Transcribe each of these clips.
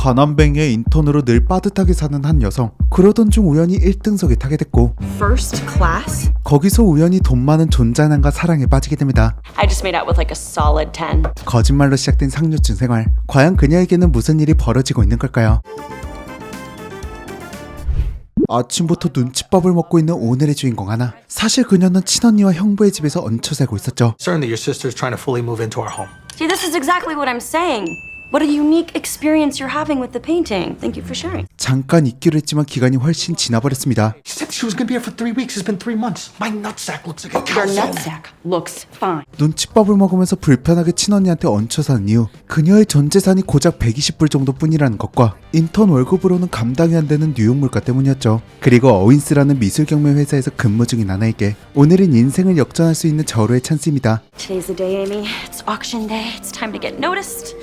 가난뱅이의 인턴으로 늘 빠듯하게 사는 한 여성. 그러던 중 우연히 1등석에 타게 됐고 First class? 거기서 우연히 돈 많은 존잘남과 사랑에 빠지게 됩니다. I just made out with like a solid 10. 거짓말로 시작된 상류층 생활. 과연 그녀에게는 무슨 일이 벌어지고 있는 걸까요? 아침부터 눈칫밥을 먹고 있는 오늘의 주인공 하나. 사실 그녀는 친언니와 형부의 집에서 얹혀 살고 있었죠. Certainly your sister's trying to fully move into our home. See, this is exactly what I'm saying. What a unique experience you're having with the painting. Thank you for sharing. 잠깐 있기로 했지만 기간이 훨씬 지나버렸습니다. She said she was going to be here for 3 weeks. It's been 3 months. My nutsack looks like a Your calzone. nutsack looks fine. 눈칫밥을 먹으면서 불편하게 친언니한테 얹혀 사는 이유. 그녀의 전 재산이 고작 120불 정도뿐이라는 것과 인턴 월급으로는 감당이 안 되는 뉴욕 물가 때문이었죠. 그리고 어윈스라는 미술 경매 회사에서 근무 중인 아나에게 오늘은 인생을 역전할 수 있는 절호의 찬스입니다. Today's the day, Amy. It's auction day. It's time to get noticed.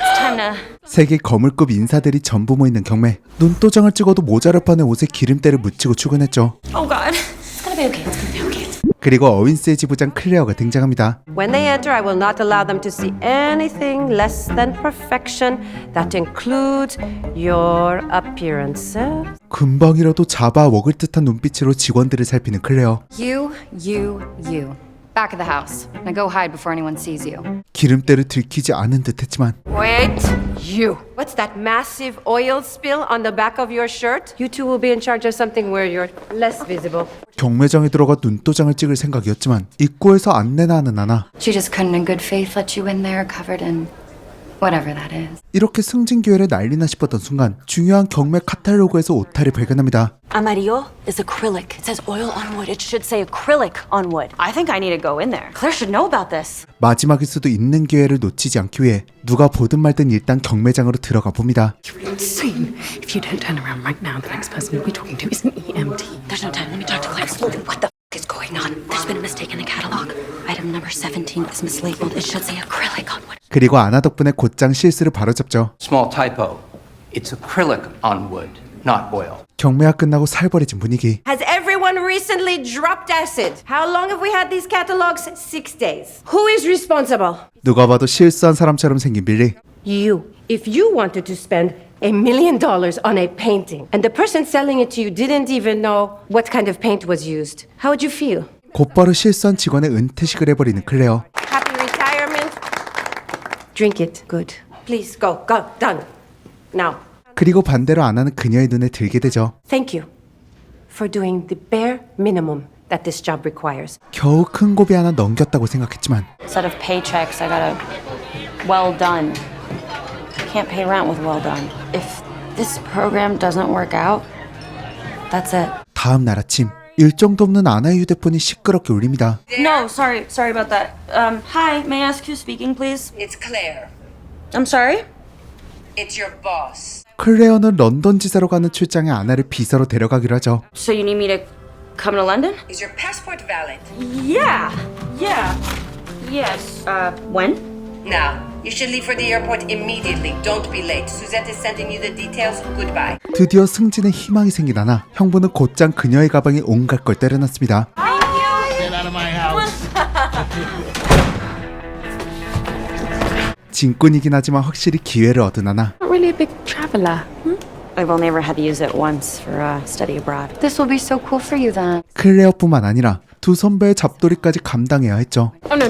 It's time to... 세계 거물급 인사들이 전부 모이는 경매. 눈도장을 찍어도 모자랄 판에 옷에 기름때를 묻히고 출근했죠. Oh God. It's gonna be okay. It's gonna be okay. 그리고 어윈스의 지부장 클레어가 등장합니다. When they enter, I will not allow them to see anything less than perfection. That includes your appearances. 금방이라도 잡아 먹을 듯한 눈빛으로 직원들을 살피는 클레어. You. Back of the house. Now go hide before anyone sees you. 기름때를 들키지 않은 듯 했지만 Wait, you. What's that massive oil spill on the back of your shirt? You two will be in charge of something where you're less visible. 경매장에 들어가 눈도장을 찍을 생각이었지만 입구에서 안내나 하는 아나. She just couldn't in good faith let you in there covered in whatever that is. 이렇게 승진 기회를 날리나 싶었던 순간 중요한 경매 카탈로그에서 오타를 발견합니다. Amarillo is acrylic. It says oil on wood. It should say acrylic on wood. I think I need to go in there. Claire should know about this. 마지막일 수도 있는 기회를 놓치지 않기 위해 누가 보든 말든 일단 경매장으로 들어가 봅니다. Insane. If you don't turn around right now, the next person you'll be talking to is an EMT. There's no time. Let me talk to Claire. What the is going on? There's been a mistake in the catalog. Item number 17 is mislabeled. It should say acrylic on wood. 그리고 아나 덕분에 곧장 실수를 바로잡죠. Small typo. It's acrylic on wood, not oil. 경매가 끝나고 살벌해진 분위기. Has everyone recently dropped acid? How long have we had these catalogs? 6 days. Who is responsible? 누가 봐도 실수한 사람처럼 생긴 빌리. You. If you wanted to spend $1 million on a painting and the person selling it to you didn't even know what kind of paint was used, how would you feel? 곧바로 실수한 직원의 은퇴식을 해버리는 클레어. Happy retirement? Drink it. Good. Please go. Go. Done. Now. 그리고 반대로 아나는 그녀의 눈에 들게 되죠. Thank you for doing the bare minimum that this job requires. 겨우 큰 고비 하나 넘겼다고 생각했지만 Instead of paychecks, I got a well done. Can't pay rent with well done. If this program doesn't work out, that's it. 다음 날 아침 일정도 없는 아나의 휴대폰이 시끄럽게 울립니다. No, sorry about that. Hi, may I ask who's speaking, please? It's Claire. I'm sorry? It's your boss. 클레어는 런던 지사로 가는 출장에 아나를 비서로 데려가기로 하죠. So you need me to come to London? Is your passport valid? Yeah. Yes. When? Now, you should leave for the airport immediately. Don't be late. Suzette is sending you the details. Goodbye. 드디어 승진에 희망이 생긴 아나. 형부는 곧장 그녀의 가방에 온갖 걸 때려놨습니다. 진꾼이긴 하지만 확실히 기회를 얻은 아나. Not really a big traveler. I've only ever had to use it once for study abroad. This will be so cool for you then. 클레어뿐만 아니라 두 선배의 잡돌이까지 감당해야 했죠. Oh, no.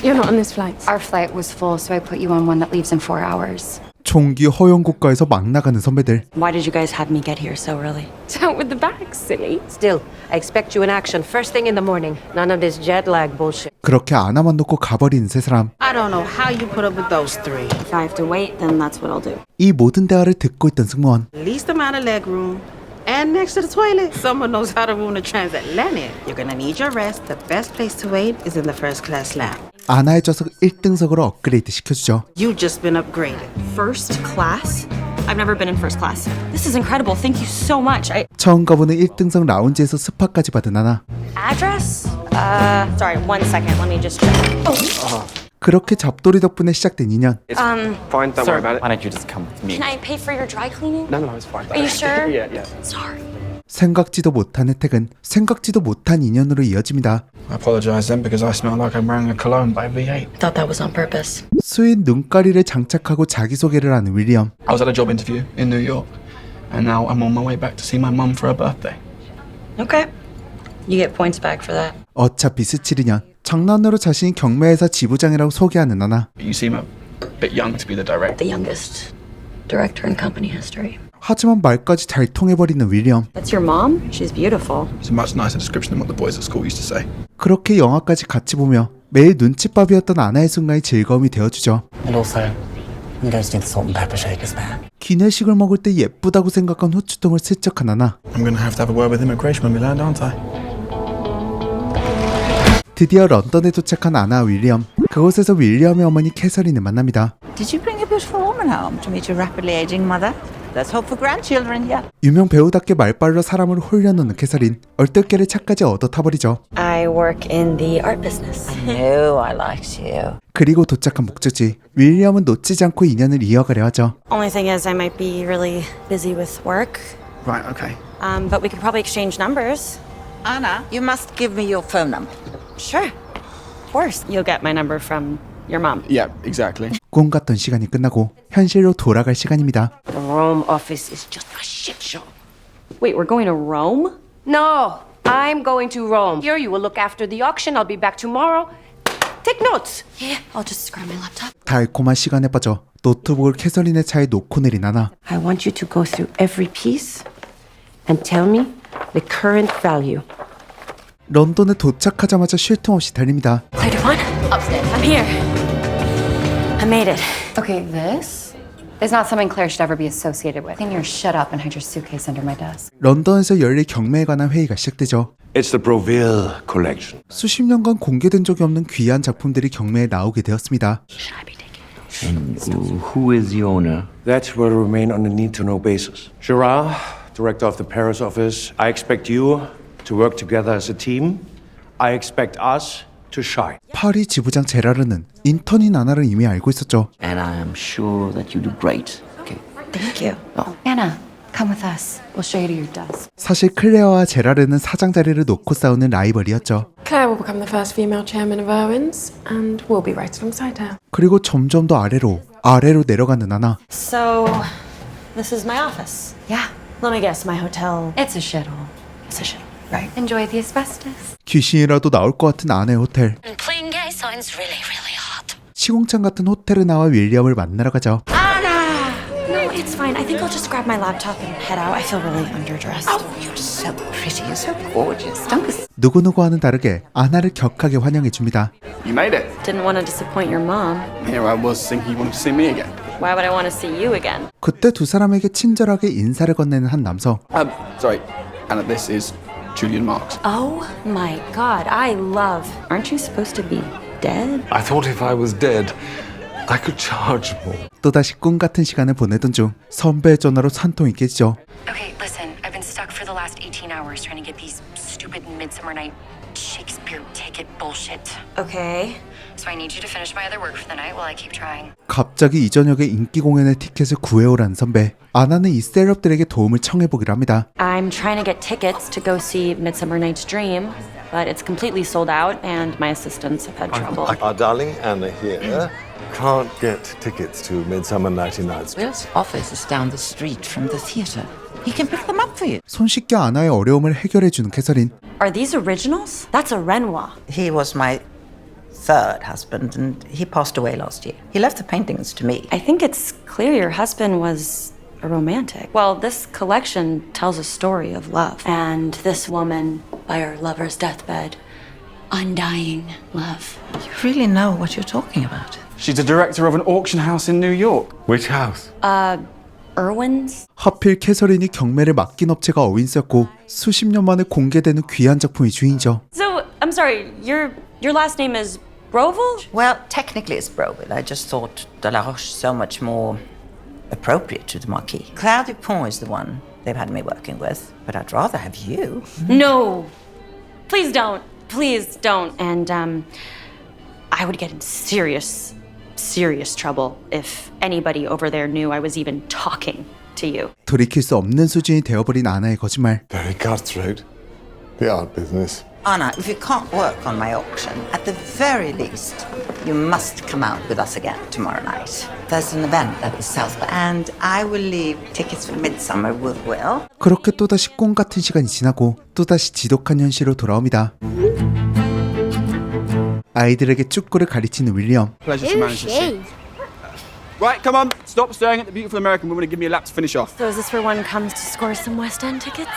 You're not on this flight. Our flight was full, so I put you on one that leaves in 4 hours. 총기 허용 국가에서 막 나가는 선배들. Why did you guys have me get here so early? Out with the bags, silly. Still, I expect you in action first thing in the morning. None of this jet lag bullshit. 그렇게 아나만 놓고 가버리는 세 사람. I don't know how you put up with those three. If I have to wait, then that's what I'll do. 이 모든 대화를 듣고 있던 승무원. Least amount of leg room. And next to the toilet, someone knows how to ruin the transatlantic. You're gonna need your rest. The best place to wait is in the first class lab. 아나의 좌석 1등석으로 업그레이드 시켜주죠. You've just been upgraded. First class? I've never been in first class. This is incredible. Thank you so much. 처음 가보는 1등석 라운지에서 스파까지 받은 아나. Address? Sorry, 1 second. Let me just check. 그렇게 잡돌이 덕분에 시작된 인연. Fine, don't worry about it. Why don't you just come with me? Can I pay for your dry cleaning? No, it's fine. Are you sure? Yeah. Sorry. 생각지도 못한 혜택은 생각지도 못한 인연으로 이어집니다. I apologise then because I smell like I'm wearing a cologne by V8. Thought that was on purpose. 수인 눈가리를 장착하고 자기소개를 하는 윌리엄. I was at a job interview in New York and now I'm on my way back to see my mum for her birthday. Okay. You get points back for that. 어차피 스칠 인연. 장난으로 자신이 경매회사 지부장이라고 소개하는 아나. You seem a bit young to be the director. The youngest director in company history. 하지만 말까지 잘 통해버리는 윌리엄. That's your mom? She's beautiful. It's a much nicer description than what the boys at school used to say. 그렇게 영화까지 같이 보며 매일 눈칫밥이었던 아나의 순간이 즐거움이 되어주죠. And also, I'm going to need the salt and pepper shakers back. 기내식을 먹을 때 예쁘다고 생각한 후추통을 슬쩍한 아나. I'm going to have a word with immigration when we land, aren't I? 드디어 런던에 도착한 아나와 윌리엄. 그곳에서 윌리엄의 어머니 캐서린을 만납니다. Did you bring a beautiful woman home to meet your rapidly aging mother? Let's hope for grandchildren, yeah. 유명 배우답게 말빨로 사람을 홀려놓는 캐서린. 얼떨결에 차까지 얻어 타버리죠. I work in the art business. No, I liked you. 그리고 도착한 목적지. 윌리엄은 놓치지 않고 인연을 이어가려 하죠. Only thing is, I might be really busy with work. Right, okay. But we could probably exchange numbers. Anna, you must give me your phone number. Sure. Of course. You'll get my number from your mom. Yeah, exactly. 꿈 같던 시간이 끝나고 현실로 돌아갈 시간입니다. The Rome office is just a shit show. Wait, we're going to Rome? No, I'm going to Rome. Here, you will look after the auction. I'll be back tomorrow. Take notes. Yeah, I'll just grab my laptop. 달콤한 시간에 빠져 노트북을 캐서린의 차에 놓고 내린 아나. I want you to go through every piece and tell me the current value. 런던에 도착하자마자 쉴 틈 없이 달립니다. Claire Devon? Upstairs. I'm here. I made it. Okay, this is not something Claire should ever be associated with. Clean your shut up and hide your suitcase under my desk. 런던에서 열릴 경매에 관한 회의가 시작되죠. It's the Broville collection. 수십 년간 공개된 적이 없는 귀한 작품들이 경매에 나오게 되었습니다. Who is the owner? That will remain on a need-to-know basis. Gerard, director of the Paris office, I expect you to work together as a team. I expect us to shine. 파리 지부장 제라르는 인턴인 아나를 이미 알고 있었죠. And I am sure that you do great. Okay. Thank you. Anna, come with us. We'll show you to your desk. 사실 클레어와 제라르는 사장 자리를 놓고 싸우는 라이벌이었죠. Claire will become the first female chairman of Irwin's, and we'll be right alongside her. 그리고 점점 더 아래로 내려가는 아나. So, this is my office. Yeah, Let me guess, my hotel. it's a shithole. It's a shithole. Right. Enjoy the asbestos. 귀신이라도 나올 것 같은 아내의 호텔. And playing gay sounds really, really hot. 시공창 같은 호텔에 나와 윌리엄을 만나러 가죠. No, it's fine. I think I'll just grab my laptop and head out. I feel really underdressed. Oh, you're so pretty. You're so gorgeous. Don't be... 누구누구와는 다르게 아나를 격하게 환영해줍니다. You made it. Didn't want to disappoint your mom. Here I was thinking you wanted to see me again. Why would I want to see you again? 그때 두 사람에게 친절하게 인사를 건네는 한 남성. Sorry, Anna, this is Julian Marks. Oh my god, I love. Aren't you supposed to be dead? I thought if I was dead, I could charge more. 또다시 꿈 같은 시간을 보내던 중 선배의 전화로 산통이 깨지죠. Okay, listen, I've been stuck for the last 18 hours trying to get these stupid Midsummer Night Shakespeare ticket bullshit. Okay. So I need you to finish my other work for the night while I keep trying. 갑자기 이 저녁에 인기 공연의 티켓을 구해오라는 선배. 아나는 이 셀럽들에게 도움을 청해보기로 합니다. I'm trying to get tickets to go see Midsummer Night's Dream, but it's completely sold out and my assistants have had trouble. Our darling Anna here can't get tickets to Midsummer Night's Dream. Will's office is down the street from the theater. He can pick them up for you. 손쉽게 아나의 어려움을 해결해주는 캐서린. Are these originals? That's a Renoir. He was my third husband, and he passed away last year. He left the paintings to me. I think it's clear your husband was a romantic. Well, this collection tells a story of love. And this woman, by her lover's deathbed, undying love. You really know what you're talking about. She's the director of an auction house in New York. Which house? Irwin's? 하필 캐서린이 경매를 맡긴 업체가 어윈스였고 수십 년 만에 공개되는 귀한 작품의 주인이죠. So, I'm sorry, your last name is Broville? Well, technically it's Broville. I just thought de la Roche so much more appropriate to the Marquis. Claire Dupont is the one they've had me working with, but I'd rather have you. No. Please don't. Please don't. And, I would get in serious trouble if anybody over there knew I was even talking to you. 돌이킬 수 없는 수준이 되어버린 아나의 거짓말. Very cutthroat. The art business. Anna, if you can't work on my auction, at the very least, you must come out with us again tomorrow night. There's an event at the South, and I will leave tickets for Midsummer with Will. 그렇게 또다시 꿈 같은 시간이 지나고 또다시 지독한 현실로 돌아옵니다. 아이들에게 축구를 가르치는 윌리엄. Pleasure to manage this. Right, come on. Stop staring at the beautiful American woman and give me a lap to finish off. So is this where one comes to score some West End tickets?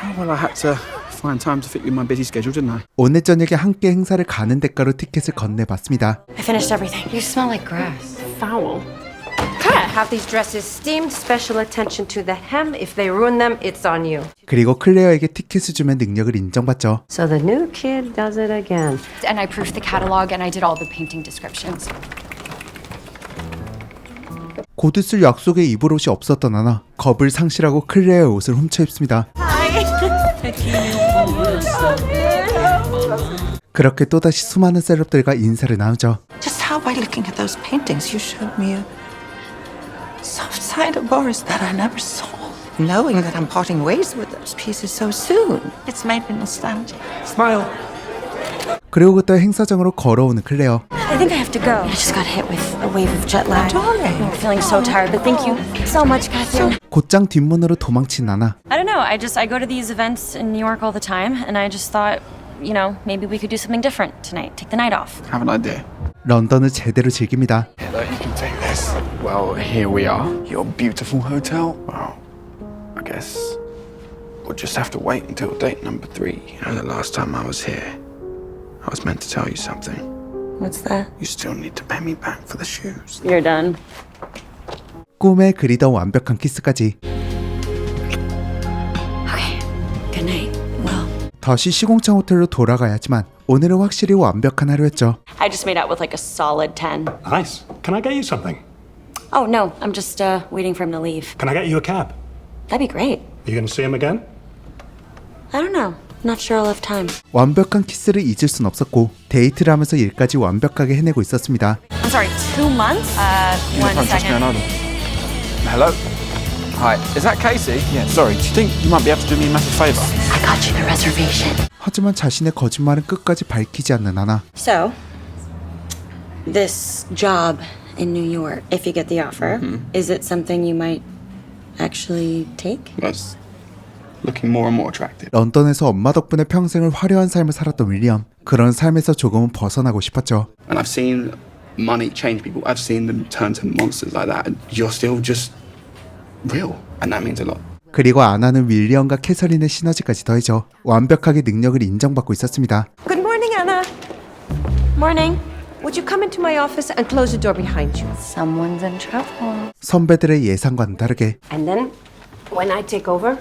Oh, well, I had to find time to fit you in my busy schedule, didn't I? 오늘 저녁에 함께 행사를 가는 대가로 티켓을 건네봤습니다. I finished everything. You smell like grass. Foul. Have these dresses steamed. Special attention to the hem. If they ruin them, it's on you. 그리고 클레어에게 티켓을 주면 능력을 인정받죠. So the new kid does it again. And I proofed the catalog and I did all the painting descriptions. 곧 있을 약속에 입을 옷이 없었던 아나. 겁을 상실하고 클레어의 옷을 훔쳐 입습니다. 그렇게 또다시 수많은 셀럽들과 인사를 나누죠. Just how by looking at those paintings you showed me a soft side of Boris that I never saw. Knowing that I'm parting ways with those pieces so soon, it's made me nostalgic. Smile. 그리고 그때 행사장으로 걸어오는 클레어. I think I have to go. I just got hit with a wave of jet lag. I'm feeling so tired, but thank you so much, Catherine. 곧장 뒷문으로 도망친 아나. I don't know. I go to these events in New York all the time, and I just thought, you know, maybe we could do something different tonight. Take the night off. Have an idea. 런던을 제대로 즐깁니다. Hello, you can take this. Well, here we are. Your beautiful hotel. Well, I guess we'll just have to wait until date number 3. You know, the last time I was here, I was meant to tell you something. What's that? You still need to pay me back for the shoes. You're done. 꿈에 그리던 완벽한 키스까지. Okay. Good night. Well, 다시 시공창 호텔로 돌아가야 하지만 오늘은 확실히 완벽한 하루였죠. I just made out with like a solid 10. Nice. Can I get you something? Oh, no. I'm just waiting for him to leave. Can I get you a cab? That'd be great. Are you going to see him again? I don't know. Not sure I'll have time. 완벽한 키스를 잊을 순 없었고 데이트를 하면서 일까지 완벽하게 해내고 있었습니다. I'm sorry, 2 months? One second. Hello? Hi, is that Casey? Yeah, sorry, do you think you might be able to do me a massive favour? I got you the reservation. 하지만 자신의 거짓말은 끝까지 밝히지 않는 아나. So, this job in New York, if you get the offer, is it something you might actually take? That's looking more and more attractive. 런던에서 엄마 덕분에 평생을 화려한 삶을 살았던 윌리엄. 그런 삶에서 조금은 벗어나고 싶었죠. And I've seen money change people. I've seen them turn to monsters like that. And you're still just real. And that means a lot. 그리고 아나는 윌리엄과 캐서린의 시너지까지 더해져 완벽하게 능력을 인정받고 있었습니다. Good morning, Anna. Morning. Would you come into my office and close the door behind you? Someone's in trouble. 선배들의 예상과는 다르게. And then, when I take over,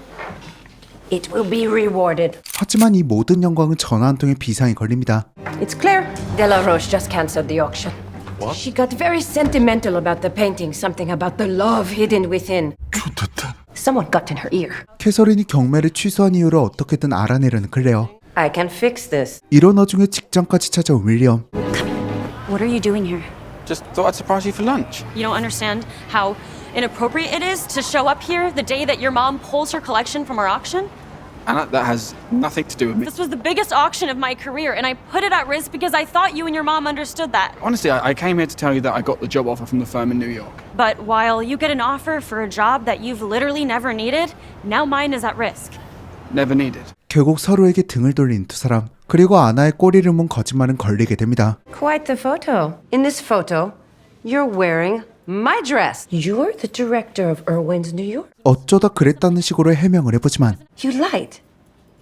it will be rewarded. 하지만 이 모든 영광은 전화 한 통에 비상이 걸립니다. It's clear. Delaroche just canceled the auction. What? She got very sentimental about the painting, something about the love hidden within. Someone got in her ear. 캐서린이 경매를 취소한 이유를 어떻게든 알아내려는 클레어. I can fix this. 이런 와중에 직장까지 찾아온 윌리엄. What are you doing here? Just thought I'd surprise you for lunch. You don't understand how inappropriate it is to show up here the day that your mom pulls her collection from our auction? And that has nothing to do with me. This was the biggest auction of my career, and I put it at risk because I thought you and your mom understood that. Honestly, I came here to tell you that I got the job offer from the firm in New York. But while you get an offer for a job that you've literally never needed, now mine is at risk. Never needed. 결국 서로에게 등을 돌린 두 사람. 그리고 아나의 꼬리를 문 거짓말은 걸리게 됩니다. Quite the photo. In this photo, you're wearing my dress. You're the director of Irwin's New York. 어쩌다 그랬다는 식으로 해명을 해보지만 You lied.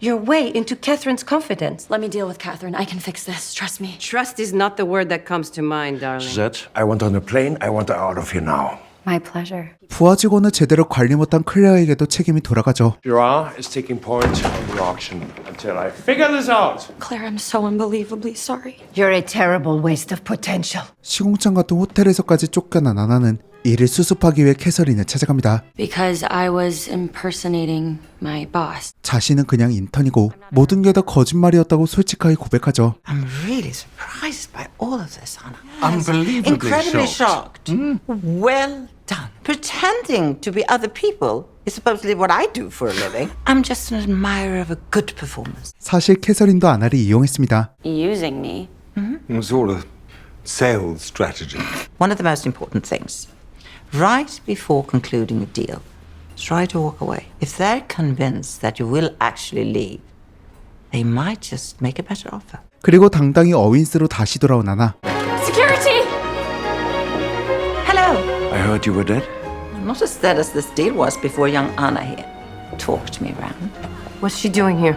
Your way into Catherine's confidence. Let me deal with Catherine. I can fix this. Trust me. Trust is not the word that comes to mind, darling. Suzette, I want on a plane. I want out of here now. My pleasure. 부하 직원을 제대로 관리 못한 클레어에게도 책임이 돌아가죠. Gerard is taking point on the auction until I figure this out. Claire, I'm so unbelievably sorry. You're a terrible waste of potential. 시공창 같은 호텔에서까지 쫓겨난 아나는 이를 수습하기 위해 캐서린을 찾아갑니다. Because I was impersonating my boss. 자신은 그냥 인턴이고 모든 게 다 거짓말이었다고 솔직하게 고백하죠. I'm really surprised by all of this, Anna. Unbelievably Incredibly shocked. Well done. Pretending to be other people is supposedly what I do for a living. I'm just an admirer of a good performance. 사실 캐서린도 아나를 이용했습니다. Using me. It was all a sales strategy. One of the most important things, right before concluding a deal, try to walk away. If they're convinced that you will actually leave, they might just make a better offer. 그리고 당당히 어윈스로 다시 돌아온 아나. Security! Hello. I heard you were dead. Not as dead as this deal was before young Anna here talked me around. What's she doing here?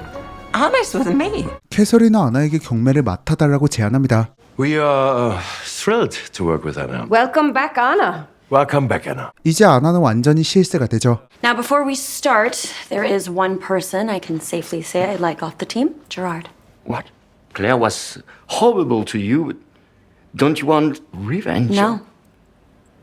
Anna's with me. 캐서린은 아나에게 경매를 맡아달라고 제안합니다. We are thrilled to work with Anna. Welcome back, Anna. Welcome back, Anna. 이제 아나는 완전히 실세가 되죠. Now, before we start, there is one person I can safely say I'd like off the team, Gerard. What? Claire was horrible to you. Don't you want revenge? No.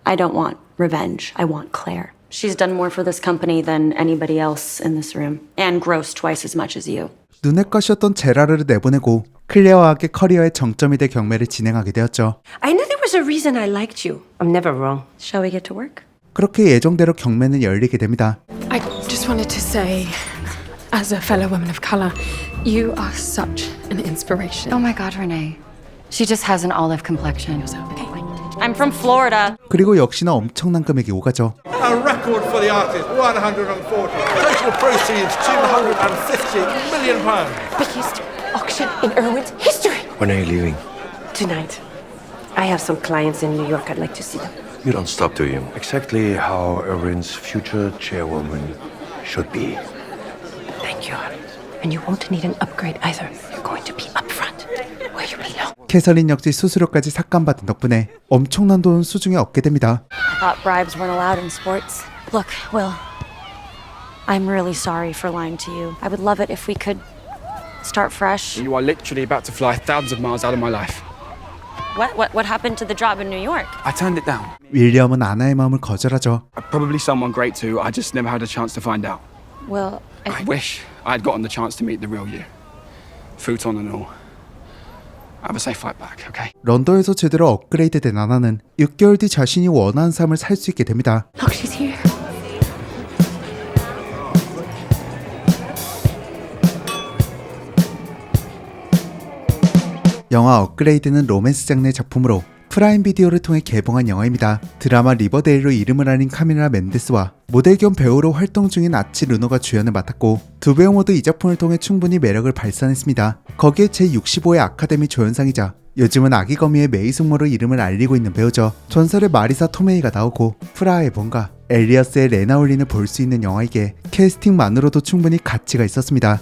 I don't want revenge. I want Claire. She's done more for this company than anybody else in this room, and grossed twice as much as you. 눈엣가시였던 제라르를 내보내고 클레어와 함께 커리어의 정점이 될 경매를 진행하게 되었죠. I knew there was a reason I liked you. I'm never wrong. Shall we get to work? 그렇게 예정대로 경매는 열리게 됩니다. I just wanted to say, as a fellow woman of color, you are such an inspiration. Oh my God, Renee. She just has an olive complexion. I'm from Florida. 그리고 역시나 엄청난 금액이 오가죠. A record for the artist, 140. Total proceeds, £250 million. Biggest auction in Irwin's history. When are you leaving? Tonight. I have some clients in New York. I'd like to see them. You don't stop, do you? Exactly how Irwin's future chairwoman should be. Thank you. And you won't need an upgrade either. You're going to be up front, where you belong. 캐서린 역시 수수료까지 삭감받은 덕분에 엄청난 돈 수중에 얻게 됩니다. I thought bribes weren't allowed in sports. Look, Will, I'm really sorry for lying to you. I would love it if we could start fresh. You are literally about to fly thousands of miles out of my life. What happened to the job in New York? I turned it down. 윌리엄은 아나의 마음을 거절하죠. Probably someone great too. I just never had a chance to find out. Will, I wish I had gotten the chance to meet the real you. Futon and all. Have a safe flight back, okay? 런던에서 제대로 업그레이드된 아나는 6개월 뒤 자신이 원하는 삶을 살 수 있게 됩니다. Look, she's here. 영화 업그레이드는 로맨스 장르의 작품으로 프라임 비디오를 통해 개봉한 영화입니다. 드라마 리버데일로 이름을 알린 카밀라 멘데스와 모델 겸 배우로 활동 중인 아치 르노가 주연을 맡았고 두 배우 모두 이 작품을 통해 충분히 매력을 발산했습니다. 거기에 제65회 아카데미 조연상이자 요즘은 아기거미의 메이숙모로 이름을 알리고 있는 배우죠. 전설의 마리사 토메이가 나오고 프라하의 본가, 엘리어스의 레나올린을 볼 수 있는 영화이기에 캐스팅만으로도 충분히 가치가 있었습니다.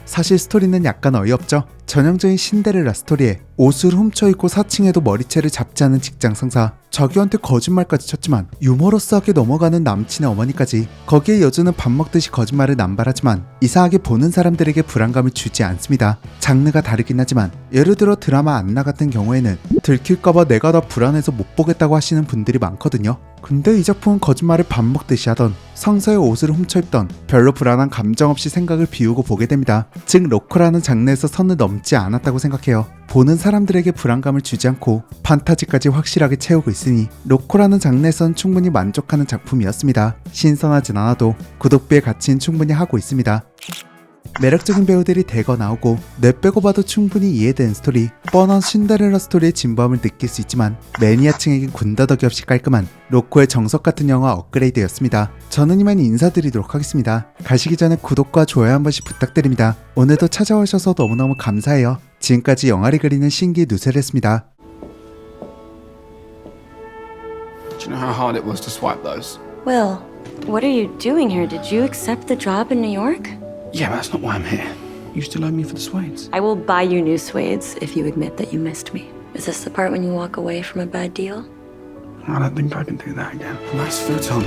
사실 스토리는 약간 어이없죠. 전형적인 신데렐라 스토리에 옷을 훔쳐입고 사칭해도 머리채를 잡지 않은 직장 상사, 자기한테 거짓말까지 쳤지만 유머러스하게 넘어가는 남친의 어머니까지, 거기에 여주는 밥 먹듯이 거짓말을 남발하지만 이상하게 보는 사람들에게 불안감을 주지 않습니다. 장르가 다르긴 하지만 예를 들어 드라마 안나 같은 경우에는 들킬까봐 내가 다 불안해서 못 보겠다고 하시는 분들이 많거든요. 근데 이 작품은 거짓말을 밥 먹듯이 하던, 상사의 옷을 훔쳐입던, 별로 불안한 감정 없이 생각을 비우고 보게 됩니다. 즉 로코라는 장르에서 선을 넘지 않았다고 생각해요. 보는 사람들에게 불안감을 주지 않고 판타지까지 확실하게 채우고 있으니 로코라는 장르에선 충분히 만족하는 작품이었습니다. 신선하진 않아도 구독비의 가치는 충분히 하고 있습니다. 매력적인 배우들이 대거 나오고 뇌 빼고 봐도 충분히 이해되는 스토리, 뻔한 신데렐라 스토리의 진부함을 느낄 수 있지만 매니아층에겐 군더더기 없이 깔끔한 로코의 정석 같은 영화 업그레이드였습니다. 저는 이만 인사드리도록 하겠습니다. 가시기 전에 구독과 좋아요 한 번씩 부탁드립니다. 오늘도 찾아오셔서 너무너무 감사해요. 지금까지 영화를 그리는 신기 누셀이었습니다. Do you know how hard it was to swipe those? Will, what are you doing here? Did you accept the job in New York? Yeah, but that's not why I'm here. You still owe me for the suedes. I will buy you new suedes if you admit that you missed me. Is this the part when you walk away from a bad deal? I don't think I can do that again. Nice futon.